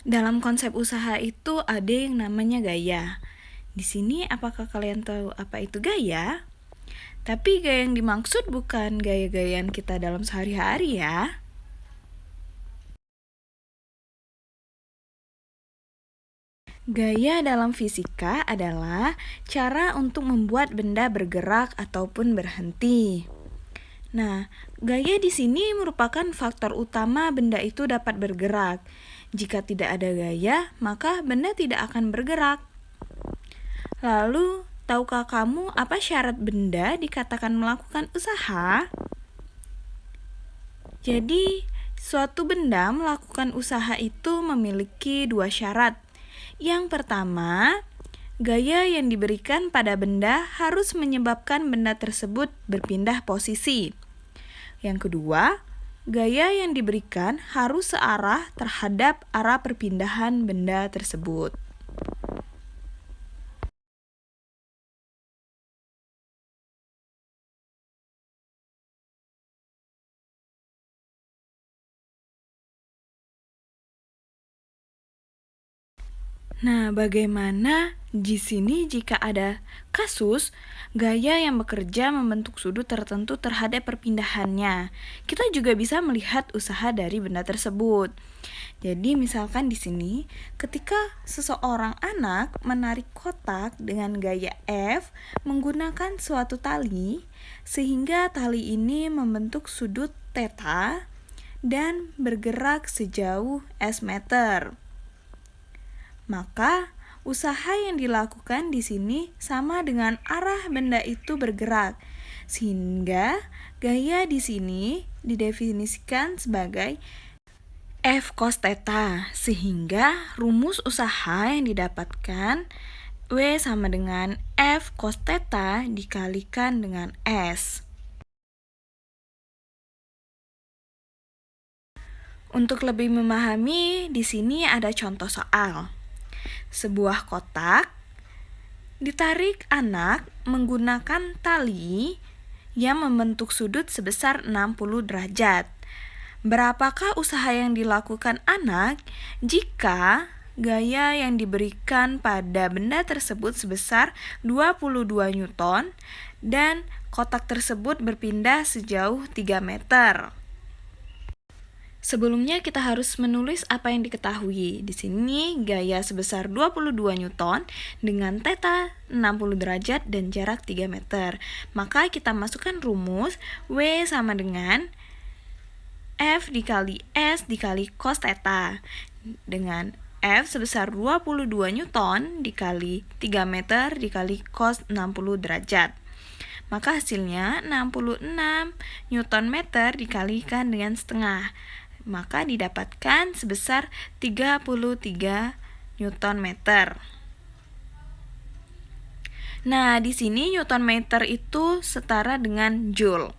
Dalam konsep usaha itu ada yang namanya gaya. Di sini apakah kalian tahu apa itu gaya? Tapi gaya yang dimaksud bukan gaya-gayaan kita dalam sehari-hari ya. Gaya dalam fisika adalah cara untuk membuat benda bergerak ataupun berhenti. Nah, gaya di sini merupakan faktor utama benda itu dapat bergerak. Jika tidak ada gaya, maka benda tidak akan bergerak. Lalu, tahukah kamu apa syarat benda dikatakan melakukan usaha? Jadi, suatu benda melakukan usaha itu memiliki dua syarat. Yang pertama, gaya yang diberikan pada benda harus menyebabkan benda tersebut berpindah posisi. Yang kedua, gaya yang diberikan harus searah terhadap arah perpindahan benda tersebut. Nah, bagaimana di sini jika ada kasus gaya yang bekerja membentuk sudut tertentu terhadap perpindahannya? Kita juga bisa melihat usaha dari benda tersebut. Jadi, misalkan di sini, ketika seseorang anak menarik kotak dengan gaya F menggunakan suatu tali, sehingga tali ini membentuk sudut theta dan bergerak sejauh S meter. Maka, usaha yang dilakukan di sini sama dengan arah benda itu bergerak, sehingga gaya di sini didefinisikan sebagai F cos theta, sehingga rumus usaha yang didapatkan W sama dengan F cos theta dikalikan dengan S. Untuk lebih memahami, di sini ada contoh soal. Sebuah kotak ditarik anak menggunakan tali yang membentuk sudut sebesar 60 derajat. Berapakah usaha yang dilakukan anak jika gaya yang diberikan pada benda tersebut sebesar 22 Newton dan kotak tersebut berpindah sejauh 3 meter? Sebelumnya kita harus menulis apa yang diketahui. Di sini gaya sebesar 22 Newton dengan theta 60 derajat dan jarak 3 meter. Maka kita masukkan rumus W sama dengan F dikali S dikali cos theta. Dengan F sebesar 22 Newton dikali 3 meter dikali cos 60 derajat. Maka hasilnya 66 Newton meter dikalikan dengan setengah. Maka didapatkan sebesar 33 Newton meter. Nah, di sini Newton meter itu setara dengan Joule.